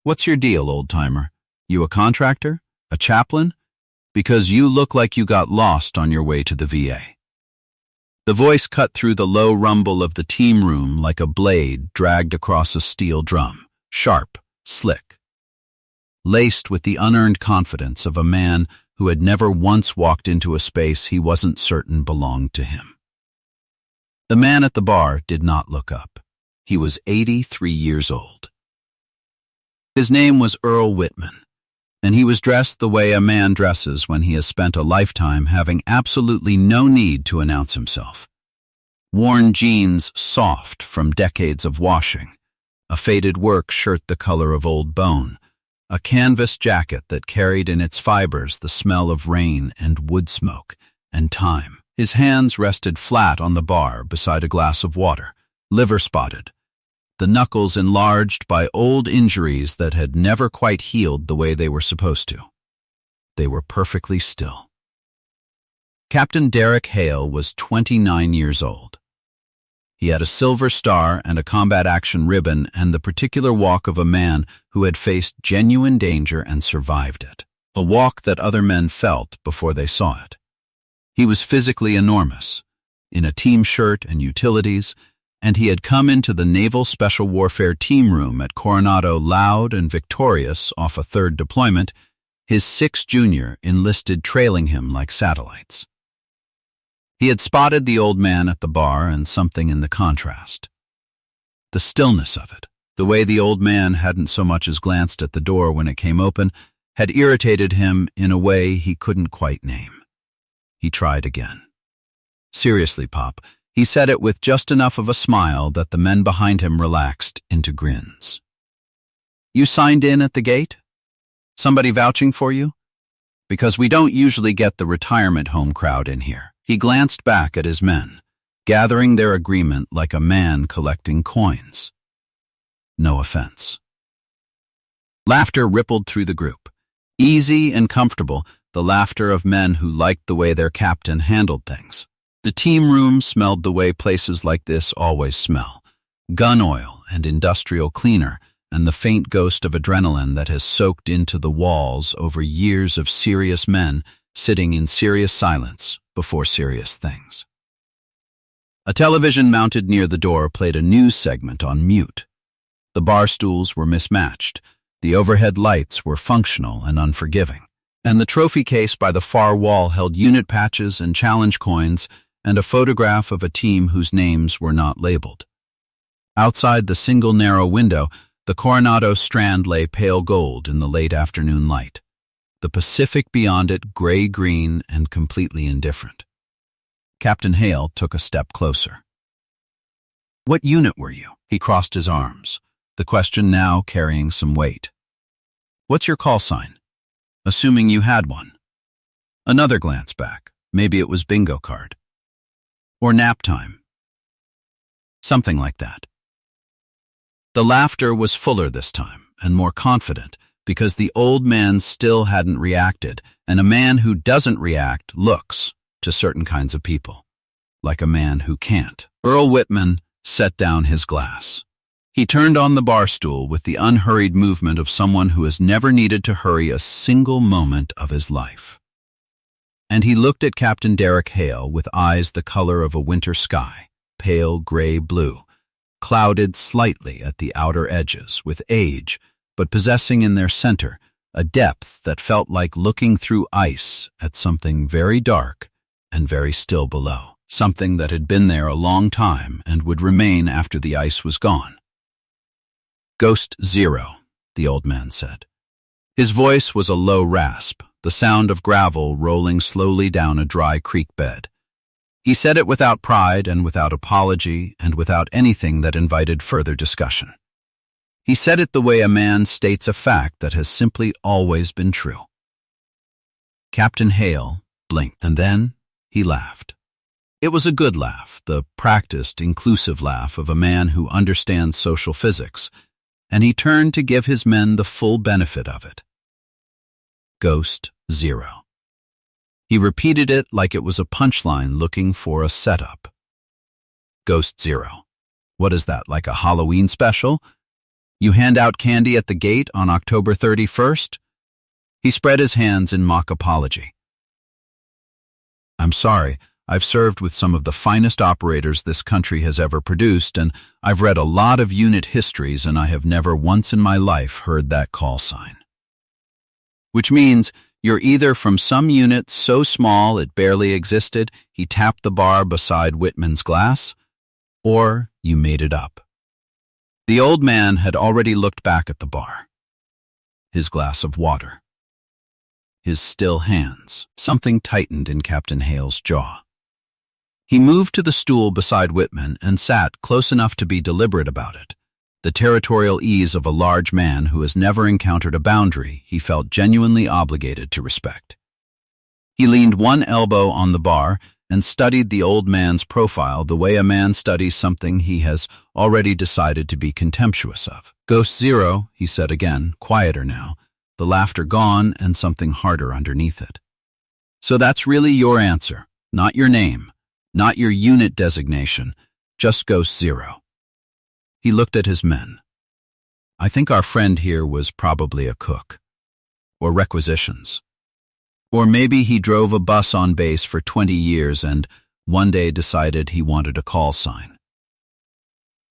What's your deal, old-timer? You a contractor? A chaplain? Because you look like you got lost on your way to the VA. The voice cut through the low rumble of the team room like a blade dragged across a steel drum, sharp, slick, laced with the unearned confidence of a man who had never once walked into a space he wasn't certain belonged to him. The man at the bar did not look up. He was 83 years old. His name was Earl Whitman, and he was dressed the way a man dresses when he has spent a lifetime having absolutely no need to announce himself. Worn jeans soft from decades of washing, a faded work shirt the color of old bone, a canvas jacket that carried in its fibers the smell of rain and wood smoke and time. His hands rested flat on the bar beside a glass of water, liver-spotted, the knuckles enlarged by old injuries that had never quite healed the way they were supposed to. They were perfectly still. Captain Derek Hale was 29 years old. He had a silver star and a combat action ribbon and the particular walk of a man who had faced genuine danger and survived it, a walk that other men felt before they saw it. He was physically enormous, in a team shirt and utilities, and he had come into the Naval Special Warfare team room at Coronado loud and victorious off a third deployment, his 6 junior enlisted trailing him like satellites. He had spotted the old man at the bar and something in the contrast. The stillness of it, the way the old man hadn't so much as glanced at the door when it came open, had irritated him in a way he couldn't quite name. He tried again. Seriously, Pop, he said it with just enough of a smile that the men behind him relaxed into grins. You signed in at the gate? Somebody vouching for you? Because we don't usually get the retirement home crowd in here. He glanced back at his men, gathering their agreement like a man collecting coins. No offense. Laughter rippled through the group. Easy and comfortable, the laughter of men who liked the way their captain handled things. The team room smelled the way places like this always smell. Gun oil and industrial cleaner, and the faint ghost of adrenaline that has soaked into the walls over years of serious men sitting in serious silence before serious things. A television mounted near the door played a news segment on mute. The bar stools were mismatched, the overhead lights were functional and unforgiving, and the trophy case by the far wall held unit patches and challenge coins and a photograph of a team whose names were not labeled. Outside the single narrow window, the Coronado Strand lay pale gold in the late afternoon light. The Pacific beyond it gray-green and completely indifferent. Captain Hale took a step closer. What unit were you? He crossed his arms, the question now carrying some weight. What's your call sign? Assuming you had one. Another glance back. Maybe it was bingo card. Or nap time. Something like that. The laughter was fuller this time, and more confident, because the old man still hadn't reacted, and a man who doesn't react looks, to certain kinds of people, like a man who can't. Earl Whitman set down his glass. He turned on the bar stool with the unhurried movement of someone who has never needed to hurry a single moment of his life. And he looked at Captain Derek Hale with eyes the color of a winter sky, pale gray-blue, clouded slightly at the outer edges with age, but possessing in their center a depth that felt like looking through ice at something very dark and very still below, something that had been there a long time and would remain after the ice was gone. Ghost Zero, the old man said. His voice was a low rasp, the sound of gravel rolling slowly down a dry creek bed. He said it without pride and without apology and without anything that invited further discussion. He said it the way a man states a fact that has simply always been true. Captain Hale blinked, and then he laughed. It was a good laugh, the practiced, inclusive laugh of a man who understands social physics, and he turned to give his men the full benefit of it. Ghost Zero. He repeated it like it was a punchline looking for a setup. Ghost Zero. What is that, like a Halloween special? You hand out candy at the gate on October 31st? He spread his hands in mock apology. I'm sorry, I've served with some of the finest operators this country has ever produced, and I've read a lot of unit histories, and I have never once in my life heard that call sign. Which means you're either from some unit so small it barely existed, he tapped the bar beside Whitman's glass, or you made it up. The old man had already looked back at the bar. His glass of water. His still hands. Something tightened in Captain Hale's jaw. He moved to the stool beside Whitman and sat close enough to be deliberate about it. The territorial ease of a large man who has never encountered a boundary he felt genuinely obligated to respect. He leaned one elbow on the bar and studied the old man's profile the way a man studies something he has already decided to be contemptuous of. Ghost Zero, he said again, quieter now, the laughter gone and something harder underneath it. So that's really your answer, not your name, not your unit designation, just Ghost Zero. He looked at his men. I think our friend here was probably a cook. Or requisitions. Or maybe he drove a bus on base for 20 years and one day decided he wanted a call sign.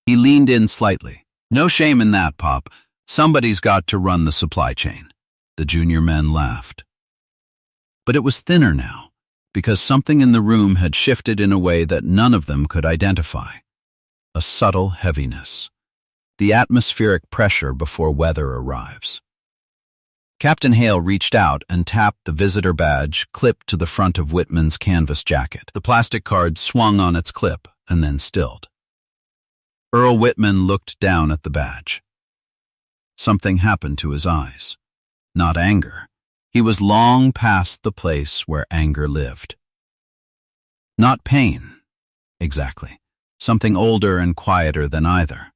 He leaned in slightly. No shame in that, Pop. Somebody's got to run the supply chain. The junior men laughed. But it was thinner now, because something in the room had shifted in a way that none of them could identify. A subtle heaviness. The atmospheric pressure before weather arrives. Captain Hale reached out and tapped the visitor badge clipped to the front of Whitman's canvas jacket. The plastic card swung on its clip and then stilled. Earl Whitman looked down at the badge. Something happened to his eyes. Not anger. He was long past the place where anger lived. Not pain. Exactly. Something older and quieter than either.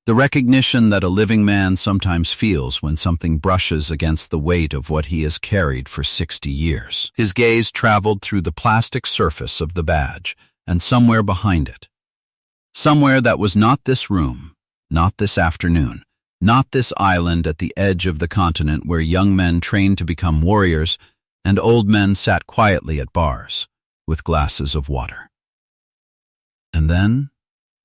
The recognition that a living man sometimes feels when something brushes against the weight of what he has carried for 60 years. His gaze traveled through the plastic surface of the badge and somewhere behind it. Somewhere that was not this room, not this afternoon, not this island at the edge of the continent where young men trained to become warriors and old men sat quietly at bars with glasses of water. And then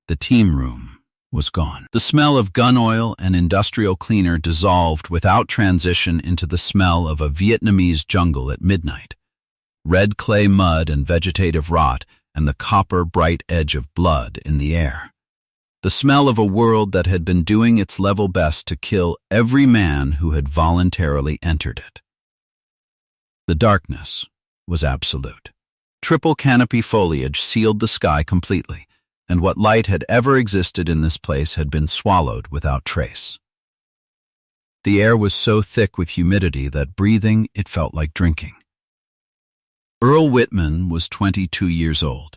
the team room was gone. The smell of gun oil and industrial cleaner dissolved without transition into the smell of a Vietnamese jungle at midnight. Red clay mud and vegetative rot and the copper bright edge of blood in the air. The smell of a world that had been doing its level best to kill every man who had voluntarily entered it. The darkness was absolute. Triple canopy foliage sealed the sky completely, and what light had ever existed in this place had been swallowed without trace. The air was so thick with humidity that breathing it felt like drinking. Earl Whitman was 22 years old.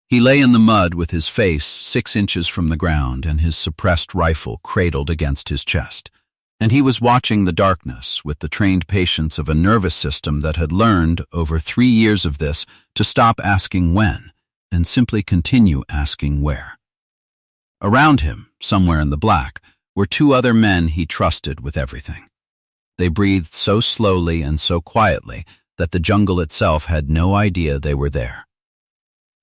He lay in the mud with his face 6 inches from the ground and his suppressed rifle cradled against his chest. And he was watching the darkness with the trained patience of a nervous system that had learned, over 3 years of this, to stop asking when and simply continue asking where. Around him, somewhere in the black, were 2 other men he trusted with everything. They breathed so slowly and so quietly that the jungle itself had no idea they were there.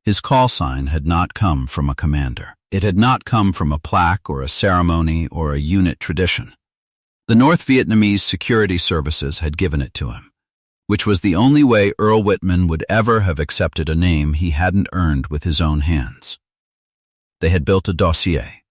His call sign had not come from a commander. It had not come from a plaque or a ceremony or a unit tradition. The North Vietnamese security services had given it to him, which was the only way Earl Whitman would ever have accepted a name he hadn't earned with his own hands. They had built a dossier.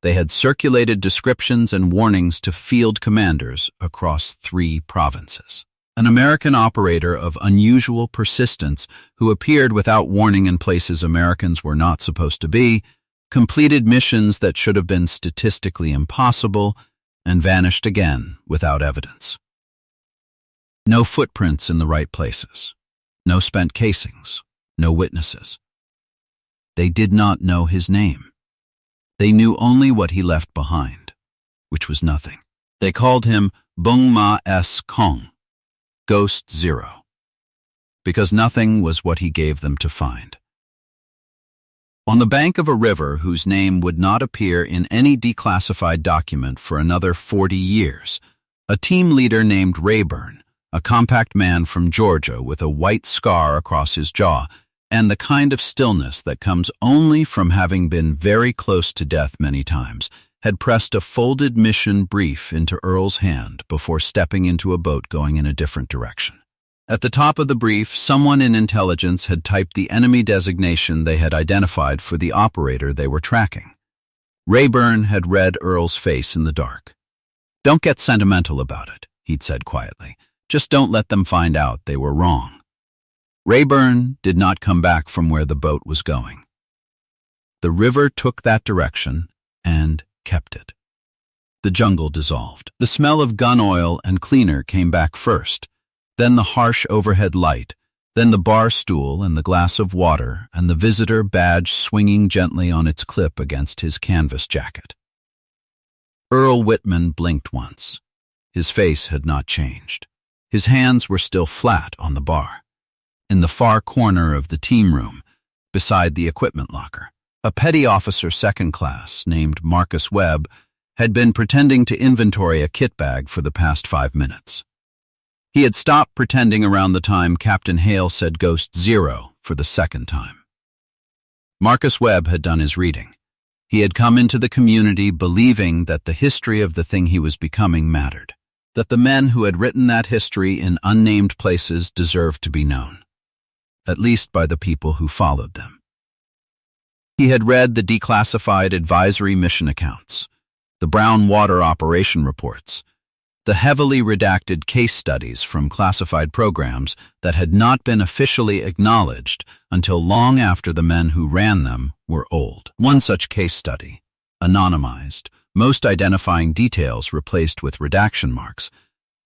They had circulated descriptions and warnings to field commanders across 3 provinces. An American operator of unusual persistence who appeared without warning in places Americans were not supposed to be, completed missions that should have been statistically impossible, and vanished again without evidence. No footprints in the right places. No spent casings. No witnesses. They did not know his name. They knew only what he left behind, which was nothing. They called him Bung Ma S. Kong, Ghost Zero, because nothing was what he gave them to find. On the bank of a river whose name would not appear in any declassified document for another 40 years, a team leader named Rayburn, a compact man from Georgia with a white scar across his jaw, and the kind of stillness that comes only from having been very close to death many times, had pressed a folded mission brief into Earl's hand before stepping into a boat going in a different direction. At the top of the brief, someone in intelligence had typed the enemy designation they had identified for the operator they were tracking. Rayburn had read Earl's face in the dark. "Don't get sentimental about it," he'd said quietly. "Just don't let them find out they were wrong." Rayburn did not come back from where the boat was going. The river took that direction and kept it. The jungle dissolved. The smell of gun oil and cleaner came back first, then the harsh overhead light, then the bar stool and the glass of water and the visitor badge swinging gently on its clip against his canvas jacket. Earl Whitman blinked once. His face had not changed. His hands were still flat on the bar. In the far corner of the team room, beside the equipment locker, a petty officer second class named Marcus Webb had been pretending to inventory a kit bag for the past 5 minutes. He had stopped pretending around the time Captain Hale said Ghost Zero for the second time. Marcus Webb had done his reading. He had come into the community believing that the history of the thing he was becoming mattered, that the men who had written that history in unnamed places deserved to be known, at least by the people who followed them. He had read the declassified advisory mission accounts, the brown water operation reports, the heavily redacted case studies from classified programs that had not been officially acknowledged until long after the men who ran them were old. One such case study, anonymized, most identifying details replaced with redaction marks,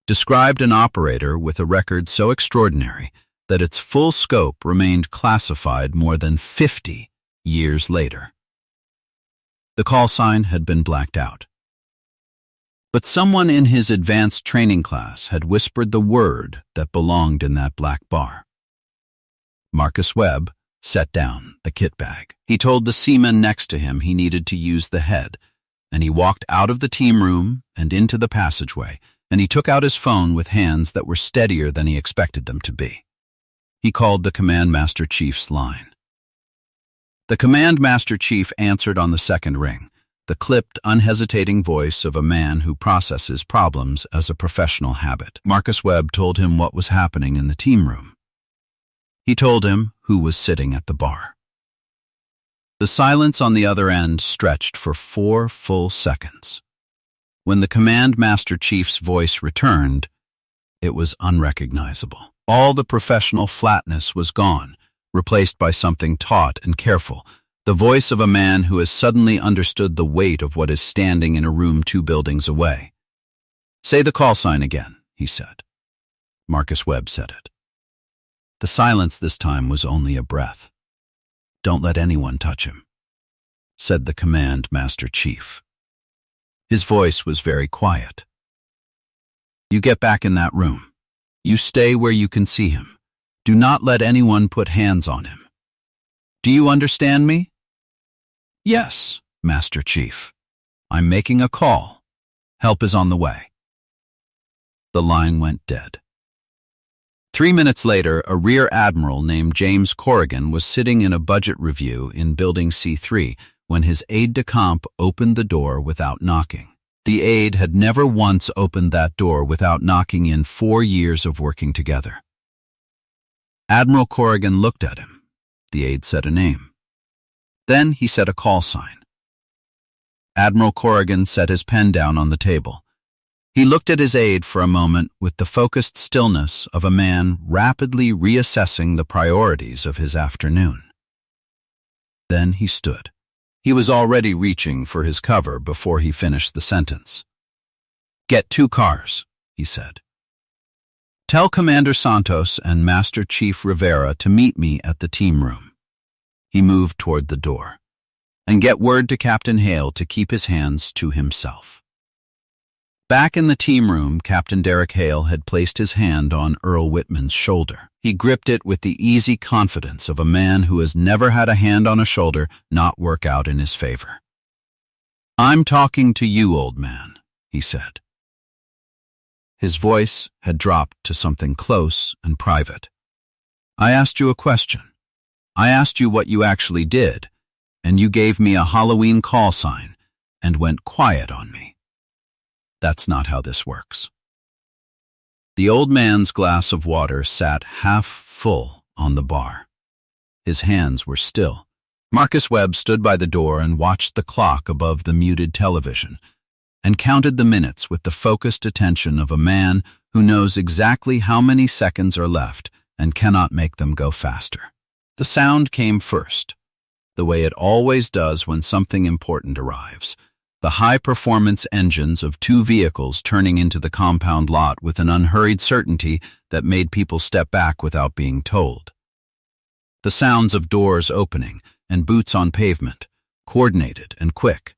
described an operator with a record so extraordinary that its full scope remained classified more than 50 years later. The call sign had been blacked out. But someone in his advanced training class had whispered the word that belonged in that black bar. Marcus Webb set down the kit bag. He told the seaman next to him he needed to use the head, and he walked out of the team room and into the passageway, and he took out his phone with hands that were steadier than he expected them to be. He called the Command Master Chief's line. The Command Master Chief answered on the second ring, the clipped, unhesitating voice of a man who processes problems as a professional habit. Marcus Webb told him what was happening in the team room. He told him who was sitting at the bar. The silence on the other end stretched for 4 full seconds. When the Command Master Chief's voice returned, it was unrecognizable. All the professional flatness was gone, replaced by something taut and careful, the voice of a man who has suddenly understood the weight of what is standing in a room 2 buildings away. "Say the call sign again," he said. Marcus Webb said it. The silence this time was only a breath. "Don't let anyone touch him," said the Command Master Chief. His voice was very quiet. "You get back in that room. You stay where you can see him. Do not let anyone put hands on him. Do you understand me?" "Yes, Master Chief. I'm making a call. Help is on the way." The line went dead. 3 minutes later, a rear admiral named James Corrigan was sitting in a budget review in Building C3 when his aide-de-camp opened the door without knocking. The aide had never once opened that door without knocking in 4 years of working together. Admiral Corrigan looked at him. The aide said a name. Then he said a call sign. Admiral Corrigan set his pen down on the table. He looked at his aide for a moment with the focused stillness of a man rapidly reassessing the priorities of his afternoon. Then he stood. He was already reaching for his cover before he finished the sentence. "Get 2 cars," he said. "Tell Commander Santos and Master Chief Rivera to meet me at the team room." He moved toward the door. "And get word to Captain Hale to keep his hands to himself." Back in the team room, Captain Derek Hale had placed his hand on Earl Whitman's shoulder. He gripped it with the easy confidence of a man who has never had a hand on a shoulder not work out in his favor. "I'm talking to you, old man," he said. His voice had dropped to something close and private. "I asked you a question. I asked you what you actually did, and you gave me a Halloween call sign and went quiet on me. That's not how this works." The old man's glass of water sat half full on the bar. His hands were still. Marcus Webb stood by the door and watched the clock above the muted television and counted the minutes with the focused attention of a man who knows exactly how many seconds are left and cannot make them go faster. The sound came first, the way it always does when something important arrives. The high-performance engines of two vehicles turning into the compound lot with an unhurried certainty that made people step back without being told. The sounds of doors opening and boots on pavement, coordinated and quick.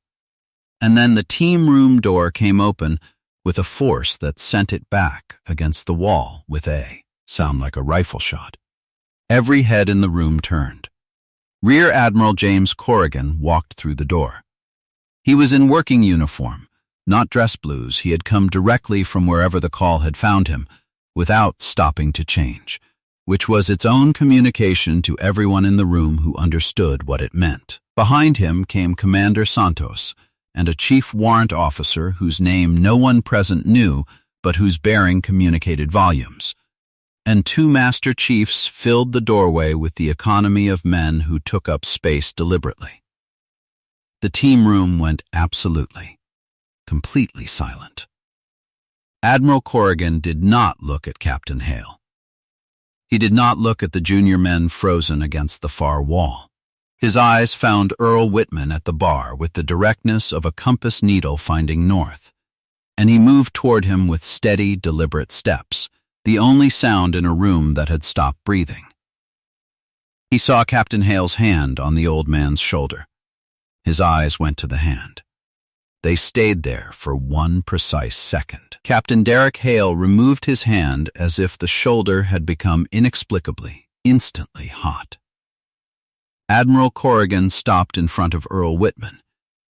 And then the team room door came open with a force that sent it back against the wall with a sound like a rifle shot. Every head in the room turned. Rear Admiral James Corrigan walked through the door. He was in working uniform, not dress blues. He had come directly from wherever the call had found him, without stopping to change, which was its own communication to everyone in the room who understood what it meant. Behind him came Commander Santos and a chief warrant officer whose name no one present knew, but whose bearing communicated volumes. And two master chiefs filled the doorway with the economy of men who took up space deliberately. The team room went absolutely, completely silent. Admiral Corrigan did not look at Captain Hale. He did not look at the junior men frozen against the far wall. His eyes found Earl Whitman at the bar with the directness of a compass needle finding north, and he moved toward him with steady, deliberate steps, the only sound in a room that had stopped breathing. He saw Captain Hale's hand on the old man's shoulder. His eyes went to the hand. They stayed there for one precise second. Captain Derek Hale removed his hand as if the shoulder had become inexplicably, instantly hot. Admiral Corrigan stopped in front of Earl Whitman.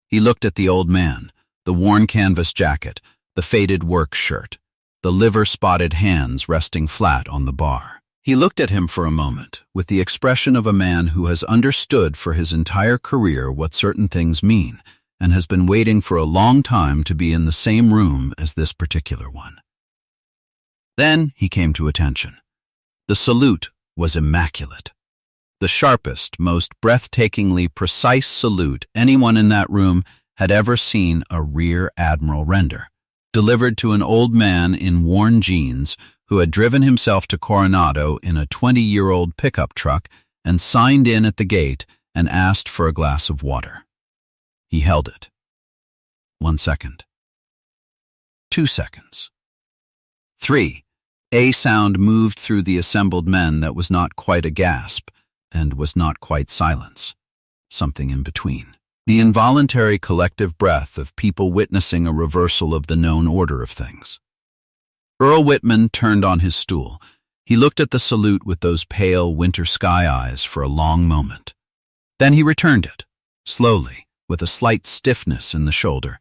He looked at the old man, the worn canvas jacket, the faded work shirt, the liver-spotted hands resting flat on the bar. He looked at him for a moment, with the expression of a man who has understood for his entire career what certain things mean, and has been waiting for a long time to be in the same room as this particular one. Then he came to attention. The salute was immaculate. The sharpest, most breathtakingly precise salute anyone in that room had ever seen a rear admiral render, delivered to an old man in worn jeans who had driven himself to Coronado in a 20-year-old pickup truck and signed in at the gate and asked for a glass of water. He held it. 1 second. 2 seconds. 3. A sound moved through the assembled men that was not quite a gasp and was not quite silence. Something in between. The involuntary collective breath of people witnessing a reversal of the known order of things. Earl Whitman turned on his stool. He looked at the salute with those pale winter sky eyes for a long moment. Then he returned it, slowly, with a slight stiffness in the shoulder,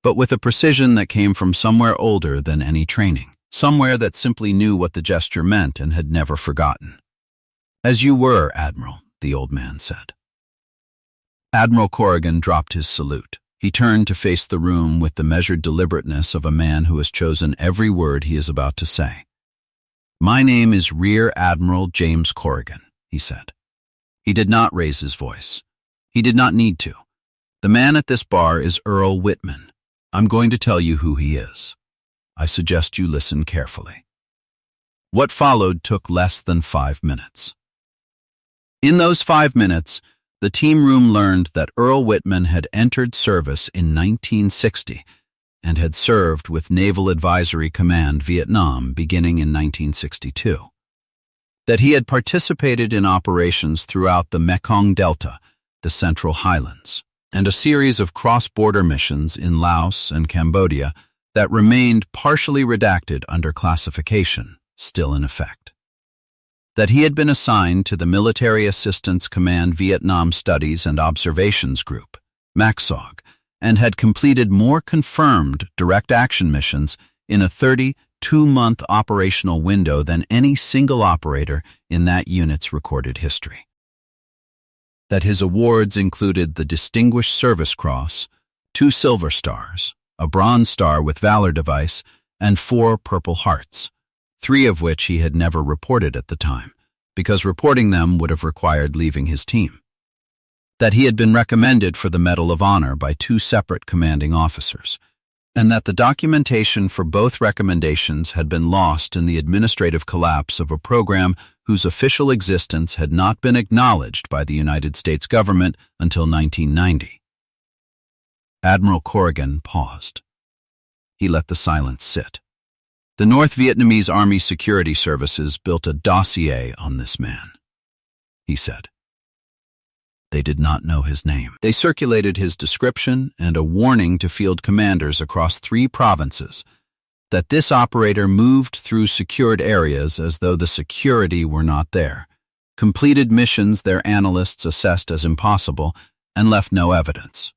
but with a precision that came from somewhere older than any training, somewhere that simply knew what the gesture meant and had never forgotten. "As you were, Admiral," the old man said. Admiral Corrigan dropped his salute. He turned to face the room with the measured deliberateness of a man who has chosen every word he is about to say. "My name is Rear Admiral James Corrigan," he said. He did not raise his voice. He did not need to. "The man at this bar is Earl Whitman. I'm going to tell you who he is. I suggest you listen carefully." What followed took less than 5 minutes. In those 5 minutes, the team room learned that Earl Whitman had entered service in 1960 and had served with Naval Advisory Command Vietnam beginning in 1962. That he had participated in operations throughout the Mekong Delta, the Central Highlands, and a series of cross-border missions in Laos and Cambodia that remained partially redacted under classification, still in effect. That he had been assigned to the Military Assistance Command Vietnam Studies and Observations Group, MACSOG, and had completed more confirmed direct action missions in a 32-month operational window than any single operator in that unit's recorded history. That his awards included the Distinguished Service Cross, 2 Silver Stars, a Bronze Star with Valor Device, and 4 Purple Hearts, 3 of which he had never reported at the time, because reporting them would have required leaving his team. That he had been recommended for the Medal of Honor by 2 separate commanding officers, and that the documentation for both recommendations had been lost in the administrative collapse of a program whose official existence had not been acknowledged by the United States government until 1990. Admiral Corrigan paused. He let the silence sit. The North Vietnamese Army Security Services built a dossier on this man, he said. They did not know his name. They circulated his description and a warning to field commanders across 3 provinces that this operator moved through secured areas as though the security were not there, completed missions their analysts assessed as impossible, and left no evidence.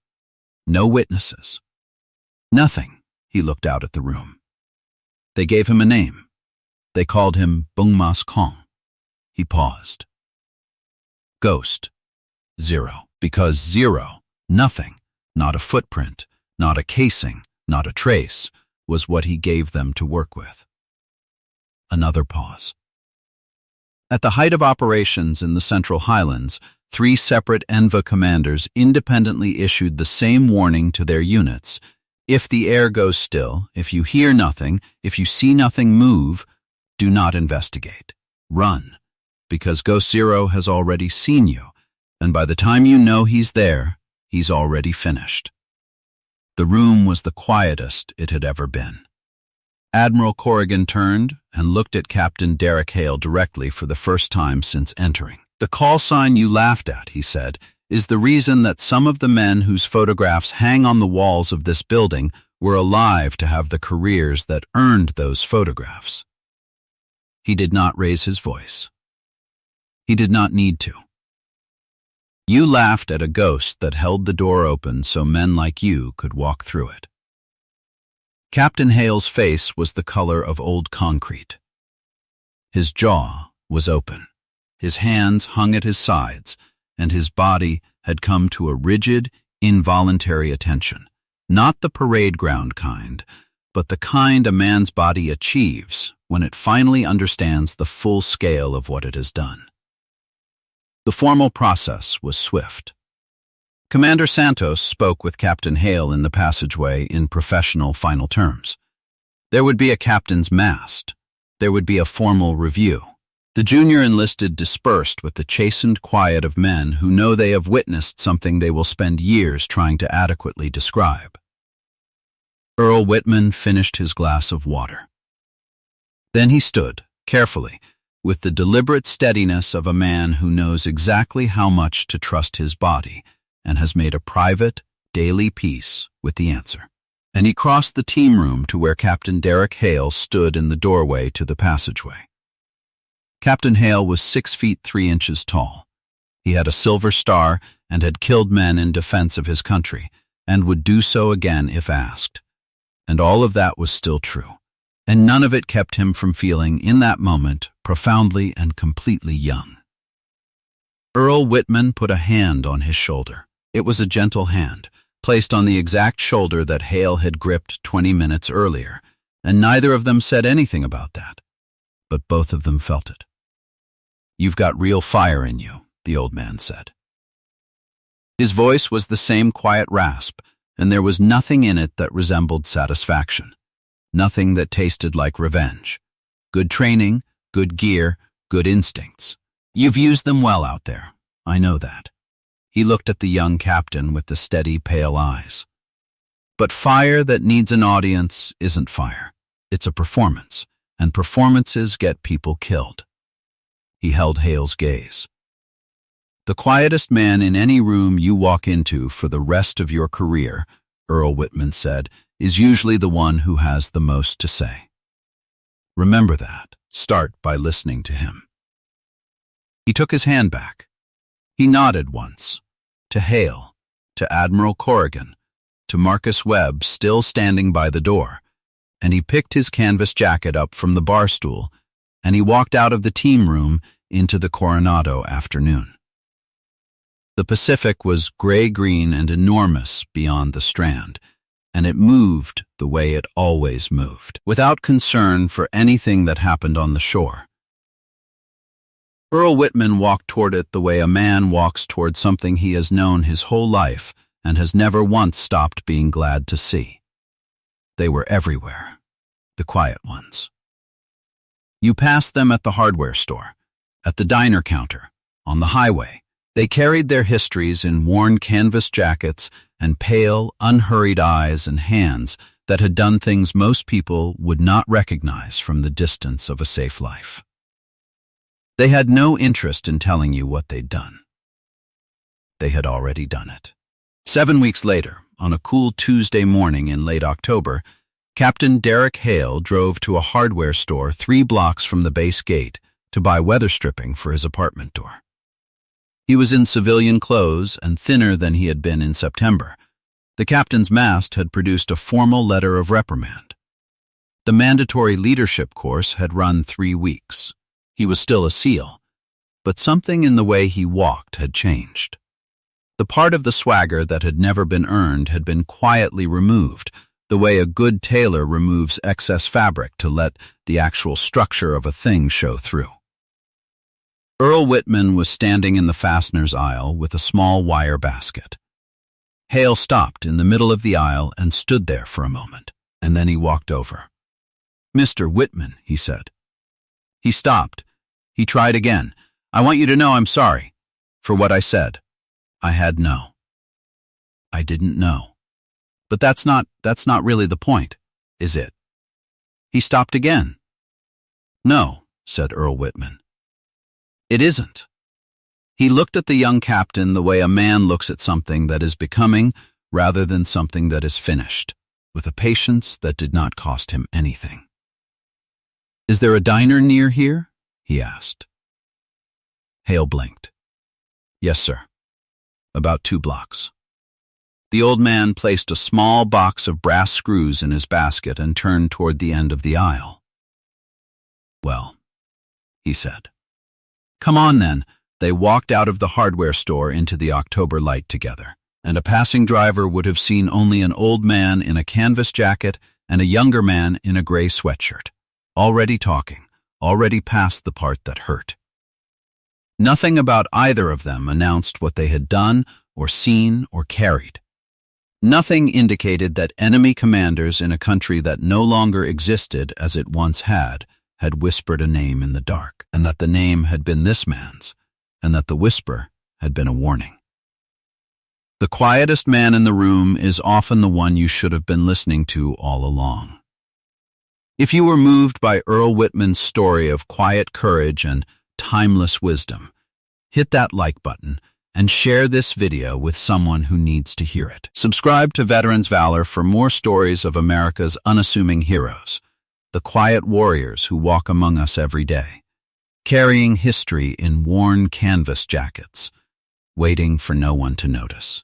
No witnesses. Nothing. He looked out at the room. They gave him a name. They called him Bung Mas Kong. He paused. Ghost. 0. Because 0, nothing, not a footprint, not a casing, not a trace, was what he gave them to work with. Another pause. At the height of operations in the Central Highlands, 3 separate ENVA commanders independently issued the same warning to their units. If the air goes still, if you hear nothing, if you see nothing move, do not investigate. Run, because Ghost 0 has already seen you, and by the time you know he's there, he's already finished. The room was the quietest it had ever been. Admiral Corrigan turned and looked at Captain Derek Hale directly for the first time since entering. The call sign you laughed at, he said, is the reason that some of the men whose photographs hang on the walls of this building were alive to have the careers that earned those photographs. He did not raise his voice. He did not need to. You laughed at a ghost that held the door open so men like you could walk through it. Captain Hale's face was the color of old concrete. His jaw was open. His hands hung at his sides, and his body had come to a rigid, involuntary attention. Not the parade ground kind, but the kind a man's body achieves when it finally understands the full scale of what it has done. The formal process was swift. Commander Santos spoke with Captain Hale in the passageway in professional final terms. There would be a captain's mast. There would be a formal review. The junior enlisted dispersed with the chastened quiet of men who know they have witnessed something they will spend years trying to adequately describe. Earl Whitman finished his glass of water. Then he stood, carefully, with the deliberate steadiness of a man who knows exactly how much to trust his body and has made a private, daily peace with the answer. And he crossed the team room to where Captain Derek Hale stood in the doorway to the passageway. Captain Hale was 6 feet 3 inches tall. He had a Silver Star and had killed men in defense of his country, and would do so again if asked. And all of that was still true. And none of it kept him from feeling, in that moment, profoundly and completely young. Earl Whitman put a hand on his shoulder. It was a gentle hand, placed on the exact shoulder that Hale had gripped 20 minutes earlier, and neither of them said anything about that. But both of them felt it. "You've got real fire in you," the old man said. His voice was the same quiet rasp, and there was nothing in it that resembled satisfaction. Nothing that tasted like revenge. Good training, good gear, good instincts. You've used them well out there. I know that. He looked at the young captain with the steady, pale eyes. But fire that needs an audience isn't fire. It's a performance, and performances get people killed. He held Hale's gaze. The quietest man in any room you walk into for the rest of your career, Earl Whitman said, is usually the one who has the most to say. Remember that. Start by listening to him. He took his hand back. He nodded once. To Hale, to Admiral Corrigan, to Marcus Webb still standing by the door, and he picked his canvas jacket up from the bar stool, and he walked out of the team room into the Coronado afternoon. The Pacific was gray-green and enormous beyond the Strand, and it moved the way it always moved, without concern for anything that happened on the shore. Earl Whitman walked toward it the way a man walks toward something he has known his whole life and has never once stopped being glad to see. They were everywhere, the quiet ones. You passed them at the hardware store, at the diner counter, on the highway. They carried their histories in worn canvas jackets and pale, unhurried eyes and hands that had done things most people would not recognize from the distance of a safe life. They had no interest in telling you what they'd done. They had already done it. 7 weeks later, on a cool Tuesday morning in late October, Captain Derek Hale drove to a hardware store 3 blocks from the base gate to buy weather stripping for his apartment door. He was in civilian clothes and thinner than he had been in September. The captain's mast had produced a formal letter of reprimand. The mandatory leadership course had run 3 weeks. He was still a SEAL, but something in the way he walked had changed. The part of the swagger that had never been earned had been quietly removed, the way a good tailor removes excess fabric to let the actual structure of a thing show through. Earl Whitman was standing in the fasteners aisle with a small wire basket. Hale stopped in the middle of the aisle and stood there for a moment, and then he walked over. "Mr. Whitman," he said. He stopped. He tried again. "I want you to know I'm sorry for what I said. I didn't know. But that's not really the point, is it?" He stopped again. "No," said Earl Whitman. "It isn't." He looked at the young captain the way a man looks at something that is becoming rather than something that is finished, with a patience that did not cost him anything. "Is there a diner near here?" he asked. Hale blinked. "Yes, sir. About 2 blocks. The old man placed a small box of brass screws in his basket and turned toward the end of the aisle. "Well," he said. "Come on, then." They walked out of the hardware store into the October light together, and a passing driver would have seen only an old man in a canvas jacket and a younger man in a gray sweatshirt, already talking, already past the part that hurt. Nothing about either of them announced what they had done or seen or carried. Nothing indicated that enemy commanders in a country that no longer existed as it once had whispered a name in the dark, and that the name had been this man's, and that the whisper had been a warning. The quietest man in the room is often the one you should have been listening to all along. If you were moved by Earl Whitman's story of quiet courage and timeless wisdom, hit that like button and share this video with someone who needs to hear it. Subscribe to Veterans Valor for more stories of America's unassuming heroes, the quiet warriors who walk among us every day, carrying history in worn canvas jackets, waiting for no one to notice.